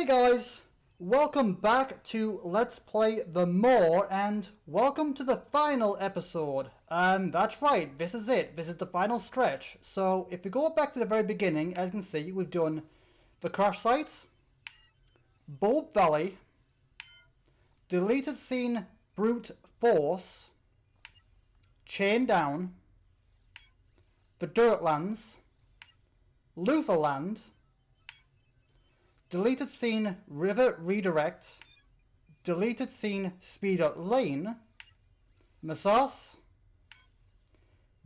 Hey guys, welcome back to Let's Play the Maw, and welcome to the final episode. That's right, this is it. This is the final stretch. So if we go back to the very beginning, as you can see, we've done the crash site, Bulb Valley, deleted scene Brute Force, Chain Down, the Dirtlands, Lutherland, deleted scene River Redirect, deleted scene Speeder Lane, Massas,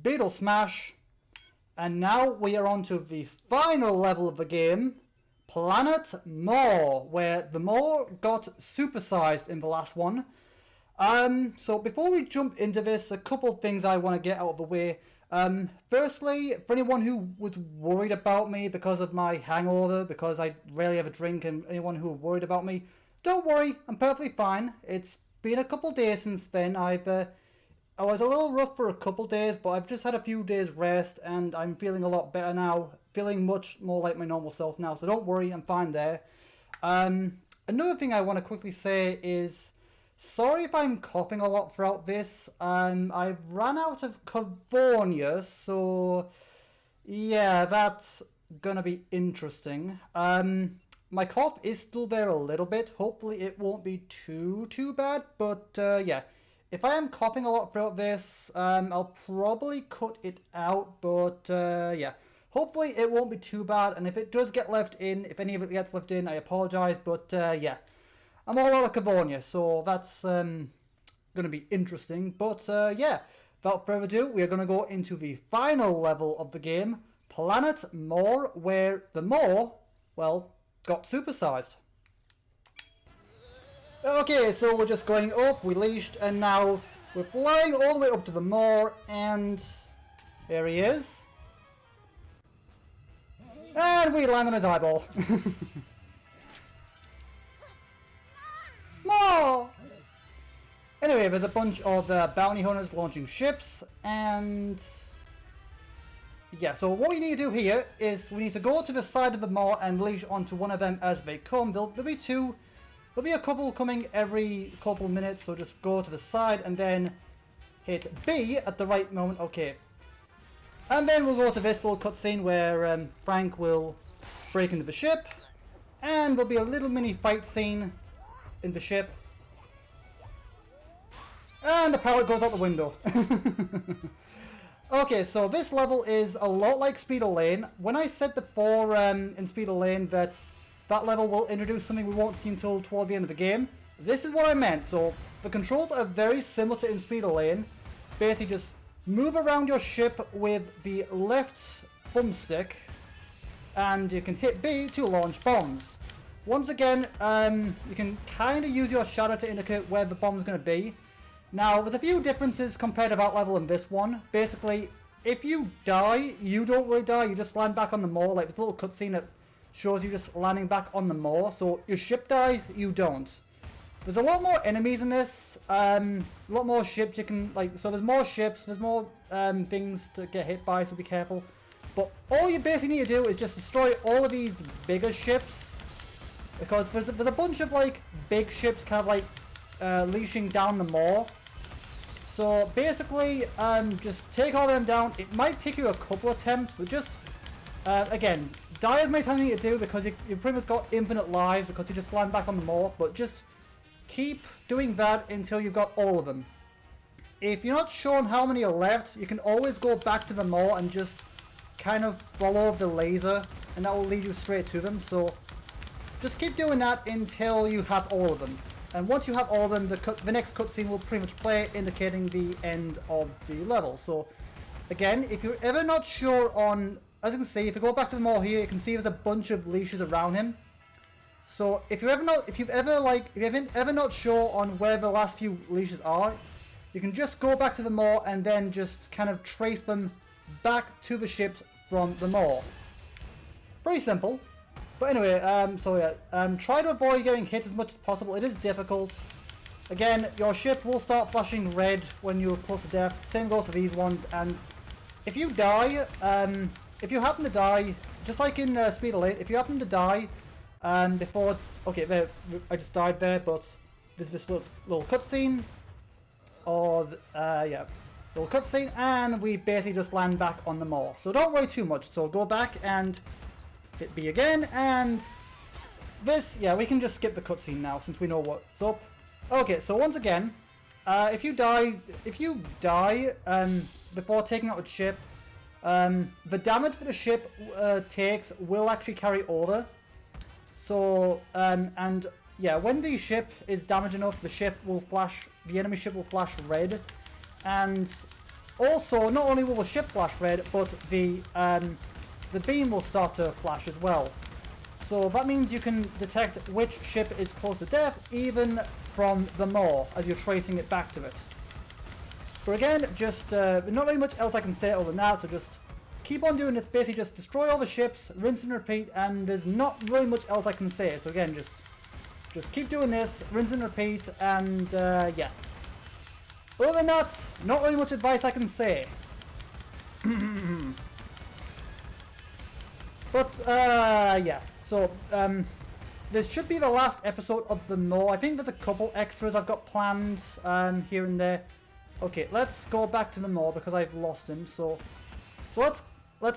Beetle Smash, and now we are on to the final level of the game, Planet Maw, where the Maw got supersized in the last one. So before we jump into this, a couple of things I want to get out of the way. Firstly, for anyone who was worried about me because of my hangover, because I rarely ever drink, and anyone who worried about me, don't worry, I'm perfectly fine. It's been a couple of days since then. I was a little rough for a couple of days, but I've just had a few days rest, and I'm feeling a lot better now, feeling much more like my normal self now, so don't worry, I'm fine there. Another thing I want to quickly say is, sorry if I'm coughing a lot throughout this. I've run out of California, so yeah, that's gonna be interesting. My cough is still there a little bit. Hopefully it won't be too bad, but yeah, if I am coughing a lot throughout this, I'll probably cut it out, but yeah, hopefully it won't be too bad, and if it does get left in, if any of it gets left in, I apologize, but yeah. I'm all out of California, so that's going to be interesting. But yeah, without further ado, we are going to go into the final level of the game, Planet Maw, where the Maw, well, got supersized. Okay, so we're just going up, we leashed, and now we're flying all the way up to the Maw, and there he is. And we land on his eyeball. More! Anyway, there's a bunch of bounty hunters launching ships, and yeah, so what we need to do here is we need to go to the side of the Maw and leash onto one of them as they come. There'll be two, there'll be a couple coming every couple minutes, so just go to the side and then hit B at the right moment. Okay. And then we'll go to this little cutscene where Frank will break into the ship, and there'll be a little mini fight scene in the ship, and the pallet goes out the window. Okay, so this level is a lot like Speeder Lane. When I said before in Speeder Lane that level will introduce something we won't see until toward the end of the game, this is what I meant. So the controls are very similar to in Speeder Lane. Basically just move around your ship with the left thumbstick, and you can hit B to launch bombs. Once again, you can kind of use your shadow to indicate where the bomb is going to be. Now, there's a few differences compared to that level and this one. Basically, if you die, you don't really die, you just land back on the Maw. Like this little cutscene that shows you just landing back on the Maw. So your ship dies, you don't. There's a lot more enemies in this, a lot more ships you can, like, so there's more ships, there's more things to get hit by, so be careful. But all you basically need to do is just destroy all of these bigger ships. Because there's a bunch of like big ships kind of like leashing down the Maw. So basically just take all of them down. It might take you a couple attempts, but just again, die as many times as you need to do, because you've pretty much got infinite lives because you just land back on the Maw. But just keep doing that until you've got all of them. If you're not sure on how many are left, you can always go back to the Maw and just kind of follow the laser, and that will lead you straight to them. So just keep doing that until you have all of them. And once you have all of them, the next cutscene will pretty much play, indicating the end of the level. So again, if you're ever not sure on, as you can see, if you go back to the Maw here, you can see there's a bunch of leashes around him. So if you're ever not sure on where the last few leashes are, you can just go back to the Maw and then just kind of trace them back to the ships from the Maw. Pretty simple. But anyway, so yeah, try to avoid getting hit as much as possible. It is difficult. Again, your ship will start flashing red when you're close to death. Same goes for these ones. And if you die, if you happen to die, just like in Speeder Lane, if you happen to die before Okay, there, I just died there, but there's this little cutscene. Or, yeah, little cutscene, and we basically just land back on the Maw. So don't worry too much. So go back and hit B again, and this, yeah, we can just skip the cutscene now since we know what's up. Okay, so once again, if you die before taking out a ship, the damage that the ship takes will actually carry over. So, and yeah, when the ship is damaged enough, the enemy ship will flash red. And also, not only will the ship flash red, but the beam will start to flash as well. So that means you can detect which ship is close to death, even from the Maw, as you're tracing it back to it. But again, just not really much else I can say other than that, so just keep on doing this. Basically just destroy all the ships, rinse and repeat, and there's not really much else I can say. So again, just keep doing this, rinse and repeat, and yeah. Other than that, not really much advice I can say. But yeah, so this should be the last episode of the Maw. I think there's a couple extras I've got planned here and there. Okay, let's go back to the Maw because I've lost him. So let's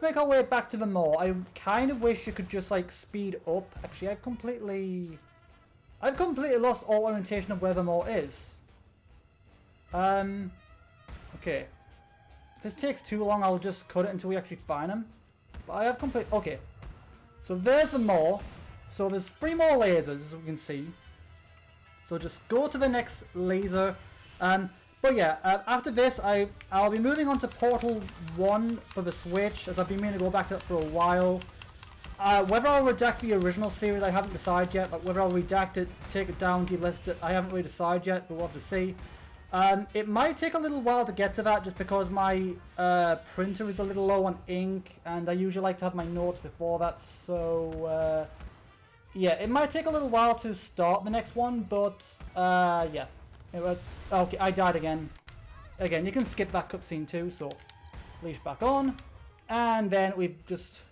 make our way back to the Maw. I kind of wish you could just like speed up. Actually, I've completely lost all orientation of where the Maw is. Okay. If this takes too long, I'll just cut it until we actually find him. But I have okay. So there's the Maw. So there's 3 more lasers, as we can see. So just go to the next laser. But yeah, after this, I'll be moving on to Portal 1 for the Switch, as I've been meaning to go back to it for a while. Whether I'll redact the original series, I haven't decided yet. Like whether I'll redact it, take it down, delist it, I haven't really decided yet, but we'll have to see. It might take a little while to get to that, just because my printer is a little low on ink, and I usually like to have my notes before that, so yeah, it might take a little while to start the next one, but yeah. Okay, I died again. Again, you can skip that cutscene too, so leash back on, and then we just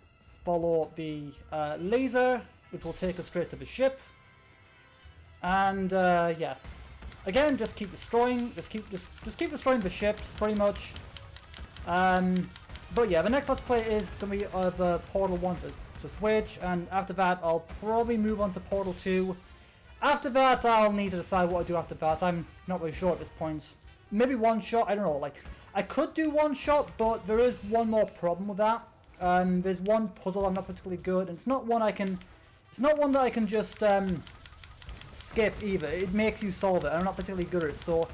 follow the laser, which will take us straight to the ship, and yeah. Again, just keep destroying. Just keep destroying the ships, pretty much. But yeah, the next Let's Play is gonna be the Portal 1 to Switch, and after that, I'll probably move on to Portal 2. After that, I'll need to decide what I do after that. I'm not really sure at this point. Maybe one shot. I don't know. Like, I could do one shot, but there is one more problem with that. There's one puzzle I'm not particularly good, and it's not one I can. It's not one that I can just skip either. It makes you solve it, and I'm not particularly good at it, so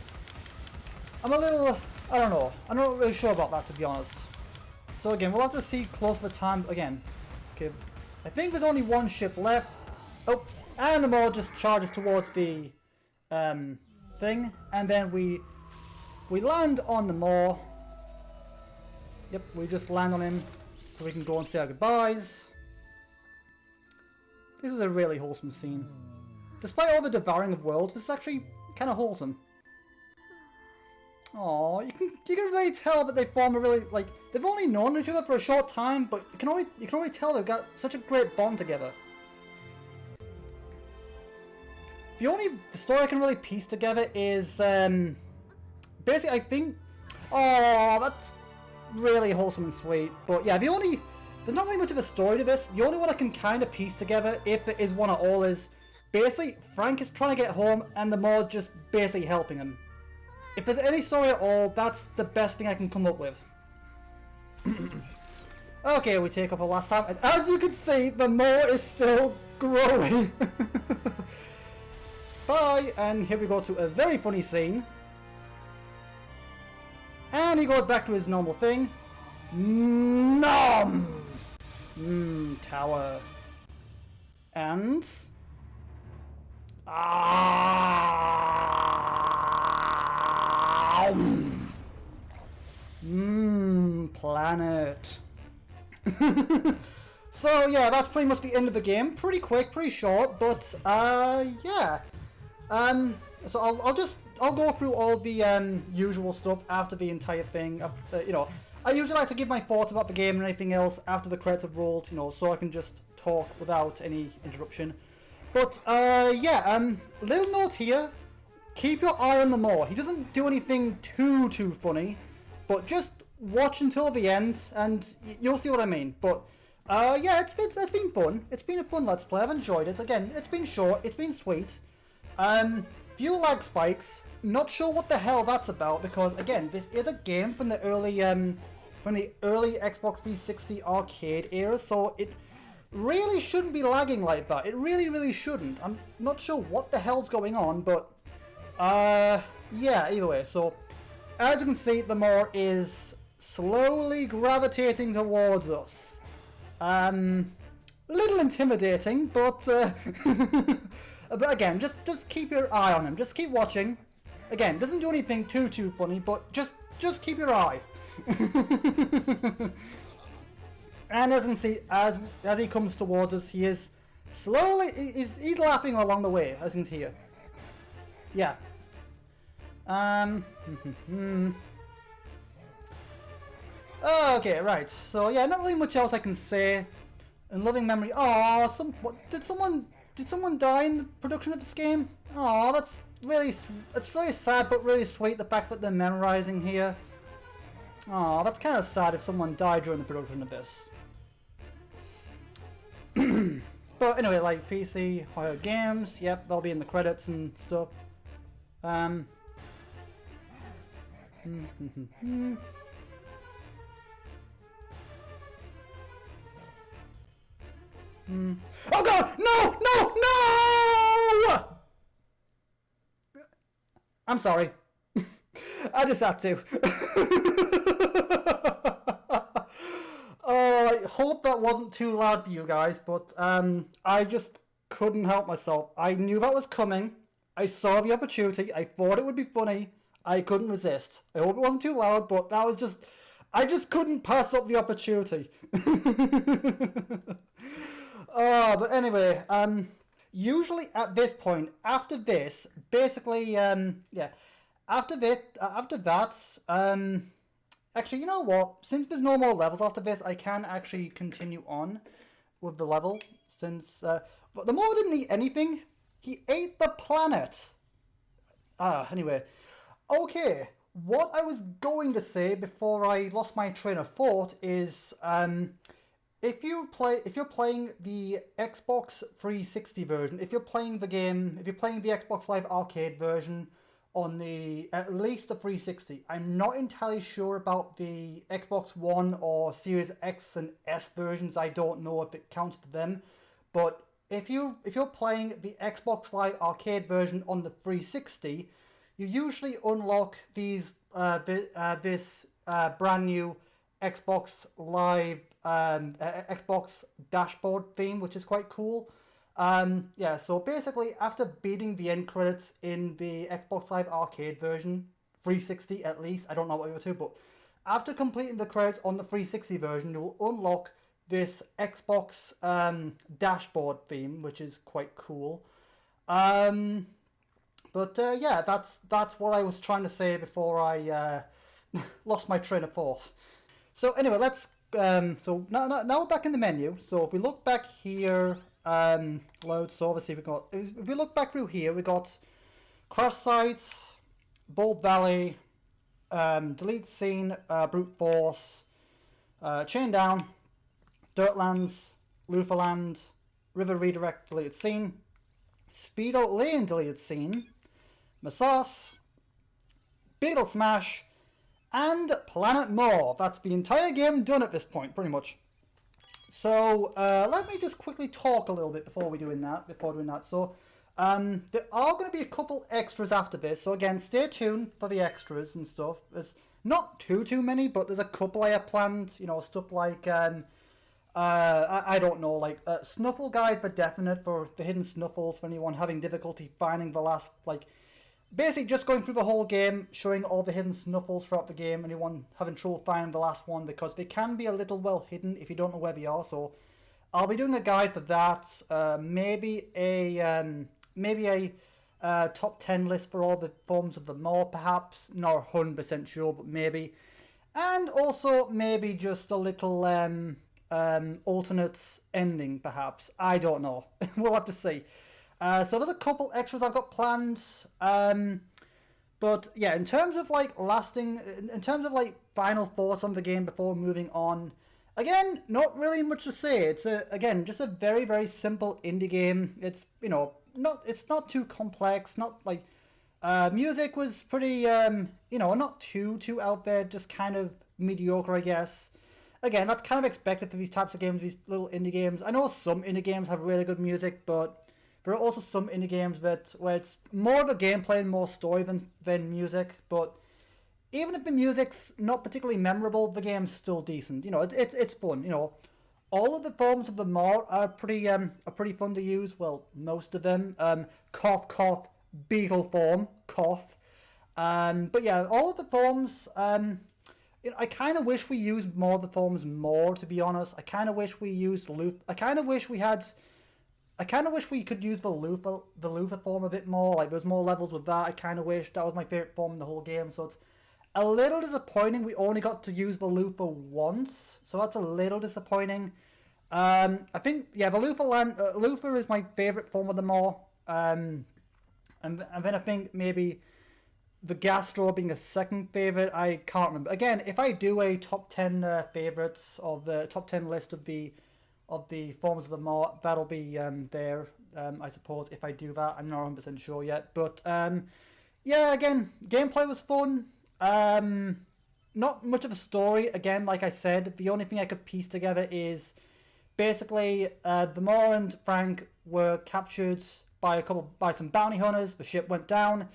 I'm a little, I don't know, I'm not really sure about that, to be honest. So again, we'll have to see close to the time again. Okay, I think there's only one ship left. Oh, and the Maw just charges towards the thing, and then we land on the Maw. Yep, we just land on him so we can go and say our goodbyes. This is a really wholesome scene. Despite all the devouring of worlds, this is actually kind of wholesome. Aww, you can really tell that they form a really, like, they've only known each other for a short time, but you can already tell they've got such a great bond together. The only story I can really piece together is, basically I think, oh, that's really wholesome and sweet, but yeah, there's not really much of a story to this. The only one I can kind of piece together, if it is one at all, is basically, Frank is trying to get home, and the Maw just basically helping him. If there's any story at all, that's the best thing I can come up with. Okay, we take off the last time, and as you can see, the Maw is still growing. Bye, and here we go to a very funny scene. And he goes back to his normal thing. Nom! Tower. And planet. So yeah, that's pretty much the end of the game. Pretty quick, pretty short, but yeah. So I'll go through all the usual stuff after the entire thing. You know, I usually like to give my thoughts about the game and anything else after the credits have rolled, you know, so I can just talk without any interruption. But yeah, little note here, keep your eye on the Maw. He doesn't do anything too funny, but just watch until the end and you'll see what I mean. But yeah, it's been fun. It's been a fun Let's Play. I've enjoyed it. Again, it's been short, it's been sweet. Few lag spikes. Not sure what the hell that's about because again, this is a game from the early Xbox 360 arcade era, so it really shouldn't be lagging like that. It really shouldn't. I'm not sure what the hell's going on, but yeah, either way. So as you can see, the Maw is slowly gravitating towards us. Little intimidating, but but again, just keep your eye on him. Just keep watching. Again, doesn't do anything too funny, but just keep your eye. And as you can see, as he comes towards us, he is slowly, he's laughing along the way, as you can hear. Yeah. Okay, right. So yeah, not really much else I can say. In loving memory. Oh, did someone die in the production of this game? Oh, it's really sad, but really sweet. The fact that they're memorizing here. Oh, that's kind of sad if someone died during the production of this. But anyway, like PC, Hothead Games, yep, they'll be in the credits and stuff. Oh god! No! No! No! I'm sorry. I just had to. Oh, I hope that wasn't too loud for you guys, but I just couldn't help myself. I knew that was coming. I saw the opportunity. I thought it would be funny. I couldn't resist. I hope it wasn't too loud, but that was just... I just couldn't pass up the opportunity. Oh, but anyway, usually at this point, after this, basically, yeah, after that, actually, you know what? Since there's no more levels after this, I can actually continue on with the level. Since, but the Maw didn't eat anything. He ate the planet. Anyway, okay. What I was going to say before I lost my train of thought is, if you're playing the Xbox 360 version, if you're playing the Xbox Live Arcade version on at least the 360, I'm not entirely sure about the Xbox One or Series X and S versions. I don't know if it counts to them, but if you're playing the Xbox Live Arcade version on the 360, you usually unlock these this brand new Xbox Live Xbox dashboard theme, which is quite cool. Yeah, so basically after beating the end credits in the Xbox Live Arcade version, 360 at least, I don't know what you were to, but after completing the credits on the 360 version, you will unlock this Xbox dashboard theme, which is quite cool. But yeah, that's what I was trying to say before I lost my train of thought. So anyway, let's so now we're back in the menu. So if we look back here, load. So obviously if we look back through here, we got Crash Site, Bold Valley, Delete Scene, Brute Force, Chain Down, Dirtlands, Lutherland, River Redirect, Deleted Scene, Speedo Lane, Deleted Scene, Massas, Beetle Smash, and Planet Maw. That's the entire game done at this point, pretty much. So let me just quickly talk a little bit before doing that. So there are going to be a couple extras after this. So again, stay tuned for the extras and stuff. There's not too many, but there's a couple I have planned. You know, stuff like I don't know, like Snuffle Guide for Definite for the hidden snuffles for anyone having difficulty finding the last, like, basically just going through the whole game, showing all the hidden snuffles throughout the game, anyone having trouble finding the last one, because they can be a little well hidden if you don't know where they are. So I'll be doing a guide for that, maybe a top 10 list for all the forms of the Maw, perhaps, not 100% sure, but maybe, and also maybe just a little alternate ending, perhaps. I don't know. We'll have to see. So there's a couple extras I've got planned. But yeah, in terms of like in terms of like final thoughts on the game before moving on, again, not really much to say. It's again just a very very simple indie game. It's it's not too complex. Not like music was pretty not too out there. Just kind of mediocre, I guess. Again, that's kind of expected for these types of games, these little indie games. I know some indie games have really good music, but there are also some indie games where it's more of a gameplay and more story than music. But even if the music's not particularly memorable, the game's still decent. It's fun. All of the forms of the Maw are pretty fun to use. Well, most of them. Cough, cough, beetle form, cough. But yeah, all of the forms. I kind of wish we used more of the forms more. To be honest, I kind of wish we used loop. I kind of wish we could use the loofah form a bit more. Like there's more levels with that. I kind of wish that was my favorite form in the whole game. So it's a little disappointing. We only got to use the loofah once, so that's a little disappointing. I think the loofah is my favorite form of them all. And then I think maybe the gas straw being a second favorite. I can't remember. Again, if I do a top 10 favorites of the top 10 list of the forms of the Maw, that'll be there. I suppose if I do that, I'm not 100% sure yet. But yeah, again, gameplay was fun. Not much of a story. Again, like I said, the only thing I could piece together is basically the Maw and Frank were captured by some bounty hunters. The ship went down.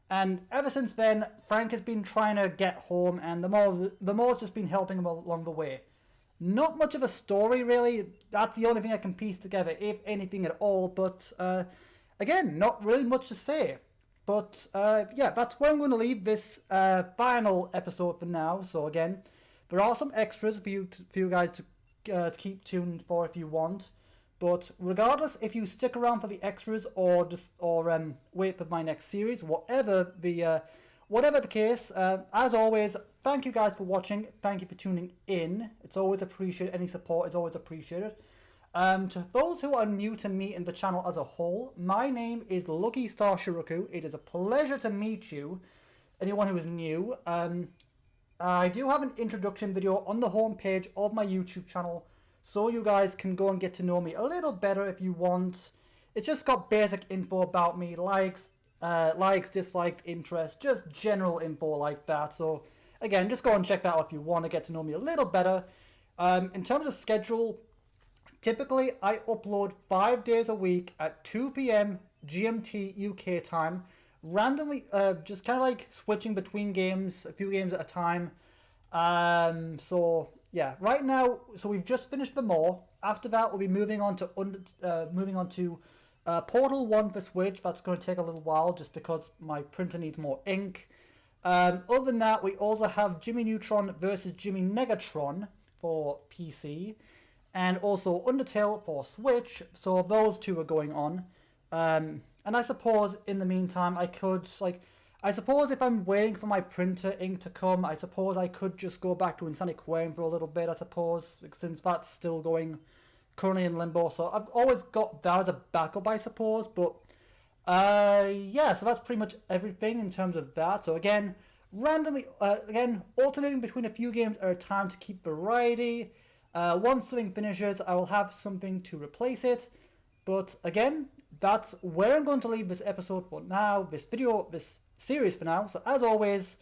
And ever since then, Frank has been trying to get home, and the Maw's just been helping him along the way. Not much of a story, really. That's the only thing I can piece together, if anything at all. But again, not really much to say. But yeah, that's where I'm going to leave this final episode for now. So again, there are some extras for you guys to keep tuned for if you want. But regardless, if you stick around for the extras or wait for my next series, whatever the case, as always, thank you guys for watching. Thank you for tuning in. It's always appreciated. Any support is always appreciated. To those who are new to me and the channel as a whole, my name is Lucky Star Shi-Roku. It is a pleasure to meet you. Anyone who is new, I do have an introduction video on the homepage of my YouTube channel, so you guys can go and get to know me a little better if you want. It's just got basic info about me, likes, dislikes, interests, just general info like that. So again, just go and check that out if you want to get to know me a little better. In terms of schedule, typically I upload 5 days a week at 2 p.m. GMT UK time, randomly, just kind of like switching between games, a few games at a time. So yeah, right now, so we've just finished the Maw. After that, we'll be moving on to Portal 1 for Switch. That's going to take a little while just because my printer needs more ink. Other than that, we also have Jimmy Neutron versus Jimmy Negatron for PC, and also Undertale for Switch. So those two are going on. And I suppose in the meantime, I suppose if I'm waiting for my printer ink to come, I suppose I could just go back to Insane Aquarium for a little bit, I suppose, since that's still going currently in limbo. So I've always got that as a backup, I suppose. But yeah, so that's pretty much everything in terms of that. So again, alternating between a few games at a time to keep variety. Once something finishes, I will have something to replace it. But again, that's where I'm going to leave this episode for now, this series for now. So as always,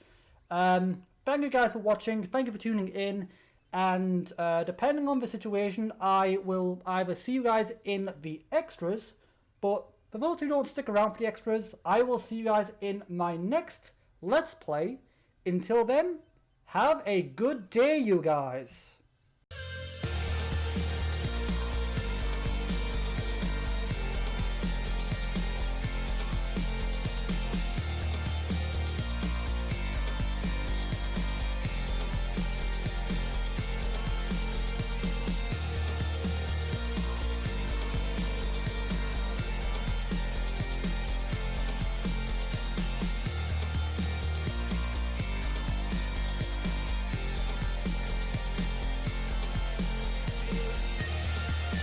thank you guys for watching, thank you for tuning in, and depending on the situation, I will either see you guys in the extras, but for those who don't stick around for the extras, I will see you guys in my next Let's Play. Until then, have a good day, you guys.